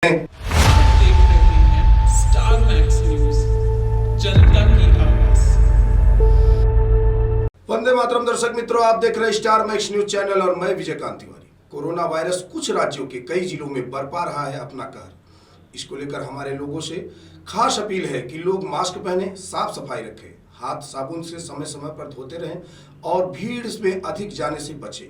देख रहे हैं स्टार मैक्स न्यूज, जनता की आवाज। वंदे मातरम। दर्शक मित्रों, आप देख रहे हैं स्टार मैक्स न्यूज चैनल और मैं विजयकांत तिवारी। कोरोना वायरस कुछ राज्यों के कई जिलों में बरपा रहा है अपना कहर। इसको लेकर हमारे लोगों से खास अपील है कि लोग मास्क पहने, साफ सफाई रखें, हाथ साबुन से समय समय पर धोते रहें और भीड़ में अधिक जाने से बचें।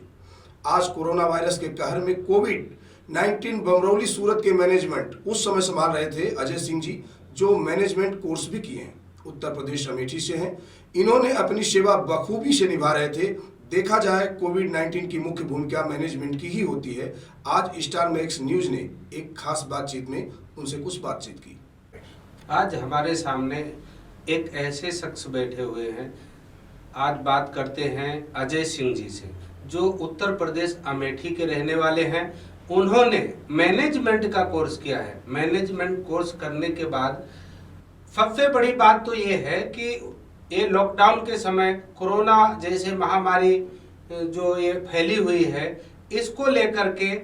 आज कोरोना वायरस के कहर में कोविड-19 बमरौली सूरत के मैनेजमेंट उस समय संभाल रहे थे अजय सिंह जी, जो मैनेजमेंट कोर्स भी किए हैं, उत्तर प्रदेश अमेठी से हैं। इन्होंने अपनी सेवा बखूबी से निभा रहे थे। देखा जाए, कोविड-19 की मुख्य भूमिका मैनेजमेंट की ही होती है। आज स्टार मैक्स न्यूज ने एक खास बातचीत में उनसे कुछ बातचीत की। आज हमारे सामने एक ऐसे शख्स बैठे हुए हैं। आज बात करते हैं अजय सिंह जी से, जो उत्तर प्रदेश अमेठी के रहने वाले हैं। उन्होंने मैनेजमेंट का कोर्स किया है। मैनेजमेंट कोर्स करने के बाद सबसे बड़ी बात तो ये है कि ये लॉकडाउन के समय कोरोना जैसे महामारी जो ये फैली हुई है, इसको लेकर के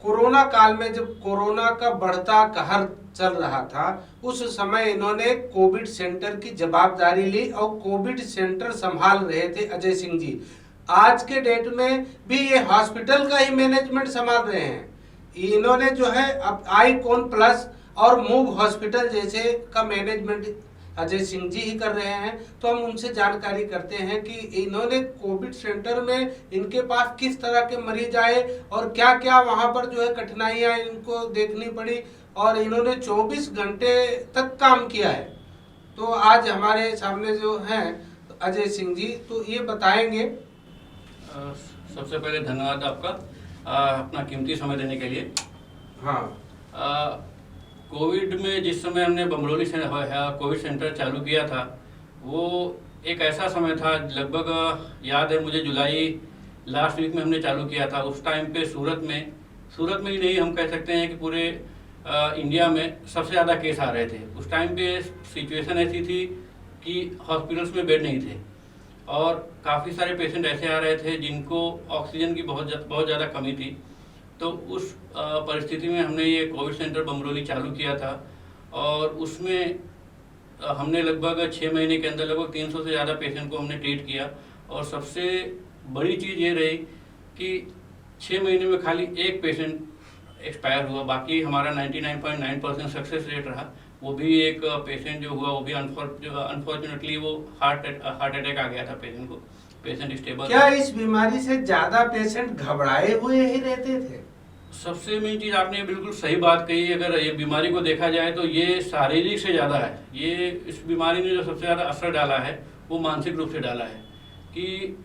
कोरोना काल में जब कोरोना का बढ़ता कहर चल रहा था, उस समय इन्होंने कोविड सेंटर की जवाबदारी ली और कोविड सेंटर संभाल रहे थे अजय सिंह जी। आज के डेट में भी ये हॉस्पिटल का ही मैनेजमेंट संभाल रहे हैं। इन्होंने जो है अब आईकॉन प्लस और मूव हॉस्पिटल जैसे का मैनेजमेंट अजय सिंह जी ही कर रहे हैं। तो हम उनसे जानकारी करते हैं कि इन्होंने कोविड सेंटर में इनके पास किस तरह के मरीज आए और क्या क्या वहां पर जो है कठिनाइयां इनको देखनी पड़ी, और इन्होंने 24 घंटे तक काम किया है। तो आज हमारे सामने जो हैं अजय सिंह जी, तो ये बताएंगे। सबसे पहले धन्यवाद आपका अपना कीमती समय देने के लिए। हाँ, कोविड में जिस समय हमने बमरौली से कोविड सेंटर चालू किया था, वो एक ऐसा समय था, लगभग याद है मुझे, जुलाई लास्ट वीक में हमने चालू किया था। उस टाइम पे सूरत में ही नहीं, हम कह सकते हैं कि पूरे इंडिया में सबसे ज़्यादा केस आ रहे थे। उस टाइम पे सिचुएशन ऐसी थी कि हॉस्पिटल्स में बेड नहीं थे और काफ़ी सारे पेशेंट ऐसे आ रहे थे जिनको ऑक्सीजन की बहुत ज़्यादा कमी थी। तो उस परिस्थिति में हमने ये कोविड सेंटर बमरौली चालू किया था और उसमें हमने लगभग 6 महीने के अंदर लगभग 300 से ज़्यादा पेशेंट को हमने ट्रीट किया। और सबसे बड़ी चीज़ ये रही कि 6 महीने में खाली एक पेशेंट एक्सपायर हुआ, बाकी हमारा 99.9% सक्सेस रेट रहा। वो भी एक पेशेंट जो हुआ, वो भी अनफॉर्चुनेटली वो हार्ट अटैक आ गया था पेशेंट को। Patient stable. क्या इस बीमारी से ज्यादा पेशेंट घबराए हुए ही रहते थे? सबसे मेन चीज़ आपने बिल्कुल सही बात कही। अगर ये बीमारी को देखा जाए तो ये शारीरिक से ज़्यादा है। ये इस बीमारी ने जो सबसे ज़्यादा असर डाला है वो मानसिक रूप से डाला है। कि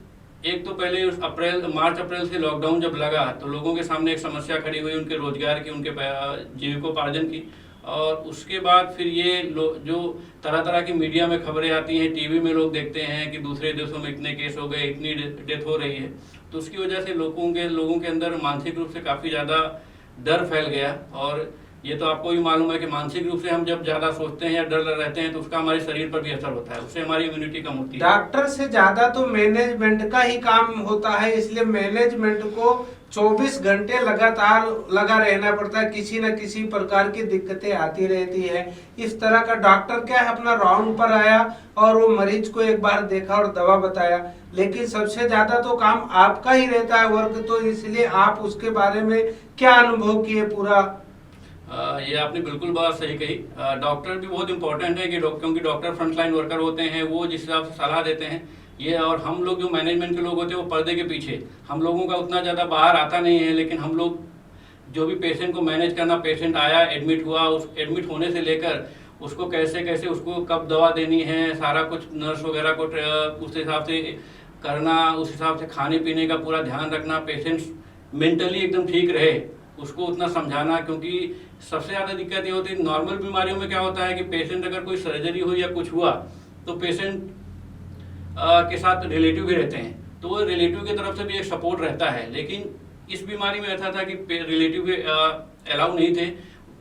एक तो पहले उस मार्च अप्रैल से लॉकडाउन जब लगा तो लोगों के सामने एक समस्या खड़ी हुई, उनके रोजगार की, उनके जीविकोपार्जन की। और उसके बाद फिर ये जो तरह तरह की मीडिया में खबरें आती हैं, टीवी में लोग देखते हैं कि दूसरे देशों में इतने केस हो गए, इतनी डेथ हो रही है, तो उसकी वजह से लोगों के अंदर मानसिक रूप से काफ़ी ज़्यादा डर फैल गया। और ये तो आपको भी मालूम है कि मानसिक रूप से हम जब ज़्यादा सोचते हैं या डर रहते हैं तो उसका हमारे शरीर पर भी असर होता है, उससे हमारी इम्यूनिटी कम होती है। डॉक्टर से ज्यादा तो मैनेजमेंट का ही काम होता है, इसलिए मैनेजमेंट को 24 घंटे लगातार लगा रहना पड़ता है। किसी न किसी प्रकार की दिक्कतें आती रहती है। इस तरह का डॉक्टर क्या है, अपना राउंड पर आया और वो मरीज को एक बार देखा और दवा बताया, लेकिन सबसे ज्यादा तो काम आपका ही रहता है वर्क। तो इसलिए आप उसके बारे में क्या अनुभव किए पूरा? ये आपने बिल्कुल बात सही कही। डॉक्टर भी बहुत इंपॉर्टेंट है क्योंकि डॉक्टर फ्रंटलाइन वर्कर होते हैं, वो जिस हिसाब से सलाह देते हैं ये। और हम लोग जो मैनेजमेंट के लोग होते हैं वो पर्दे के पीछे, हम लोगों का उतना ज़्यादा बाहर आता नहीं है, लेकिन हम लोग जो भी पेशेंट को मैनेज करना, पेशेंट आया, एडमिट हुआ, उस एडमिट होने से लेकर उसको कैसे उसको कब दवा देनी है, सारा कुछ नर्स वगैरह को उस हिसाब से करना, उस हिसाब से खाने पीने का पूरा ध्यान रखना, पेशेंट मेंटली एकदम ठीक रहे उसको उतना समझाना। क्योंकि सबसे ज़्यादा दिक्कत ये होती है नॉर्मल बीमारियों में, क्या होता है कि पेशेंट अगर कोई सर्जरी हुई या कुछ हुआ तो पेशेंट के साथ रिलेटिव भी रहते हैं, तो वो रिलेटिव की तरफ से भी एक सपोर्ट रहता है। लेकिन इस बीमारी में ऐसा था कि रिलेटिव भी अलाउ नहीं थे,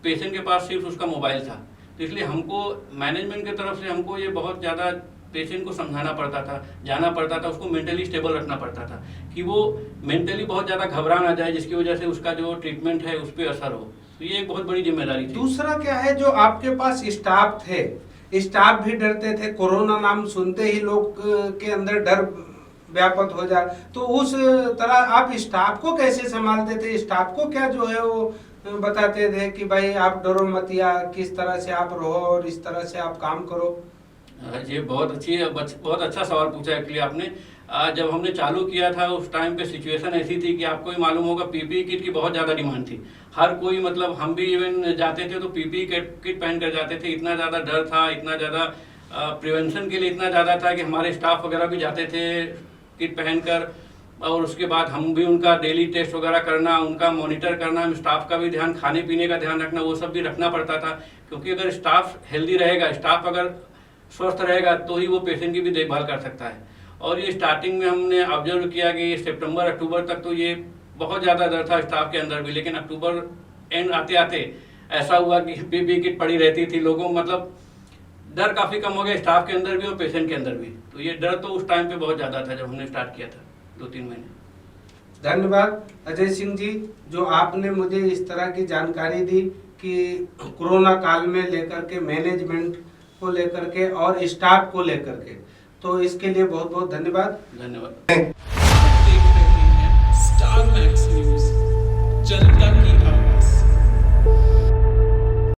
पेशेंट के पास सिर्फ उसका मोबाइल था। तो इसलिए हमको मैनेजमेंट की तरफ से हमको ये बहुत ज़्यादा पेशेंट को समझाना पड़ता था, जाना पड़ता था, उसको मेंटली स्टेबल रखना पड़ता था कि वो मेंटली बहुत ज़्यादा घबरा ना जाए, जिसकी वजह से उसका जो ट्रीटमेंट है उस पर असर हो। तो ये एक बहुत बड़ी जिम्मेदारी थी। दूसरा क्या है, जो आपके पास स्टाफ थे, स्टाफ भी डरते थे, कोरोना नाम सुनते ही लोग के अंदर डर व्यापक हो जाए, तो उस तरह आप स्टाफ को कैसे संभालते थे? स्टाफ को क्या जो है वो बताते थे कि भाई आप डरो मत, या किस तरह से आप रहो और इस तरह से आप काम करो? ये बहुत अच्छा सवाल पूछा एक्चुअली आपने। जब हमने चालू किया था उस टाइम पे सिचुएशन ऐसी थी कि आपको ही मालूम होगा, पीपीई किट की बहुत ज़्यादा डिमांड थी। हर कोई, मतलब हम भी इवन जाते थे तो पीपीई किट पहन कर जाते थे। इतना ज़्यादा डर था, इतना ज़्यादा प्रिवेंशन के लिए इतना ज़्यादा था कि हमारे स्टाफ वगैरह भी जाते थे किट पहनकर, और उसके बाद हम भी उनका डेली टेस्ट वगैरह करना, उनका मॉनिटर करना, स्टाफ का भी ध्यान, खाने पीने का ध्यान रखना, वो सब भी रखना पड़ता था। क्योंकि अगर स्टाफ हेल्दी रहेगा, स्टाफ अगर स्वस्थ रहेगा तो ही वो पेशेंट की भी देखभाल कर सकता है। और ये स्टार्टिंग में हमने ऑब्जर्व किया कि सितंबर अक्टूबर तक तो ये बहुत ज़्यादा डर था स्टाफ के अंदर भी, लेकिन अक्टूबर एंड आते आते ऐसा हुआ कि पीपीई किट पड़ी रहती थी, लोगों मतलब डर काफ़ी कम हो गया, स्टाफ के अंदर भी और पेशेंट के अंदर भी। तो ये डर तो उस टाइम पे बहुत ज़्यादा था जब हमने स्टार्ट किया था 2-3 महीने। धन्यवाद अजय सिंह जी, जो आपने मुझे इस तरह की जानकारी दी कि कोरोना काल में लेकर के, मैनेजमेंट को लेकर के और स्टाफ को लेकर के, तो इसके लिए बहुत बहुत धन्यवाद। धन्यवाद। देख रहे हैं स्टार मैक्स न्यूज, जनता की आवाज।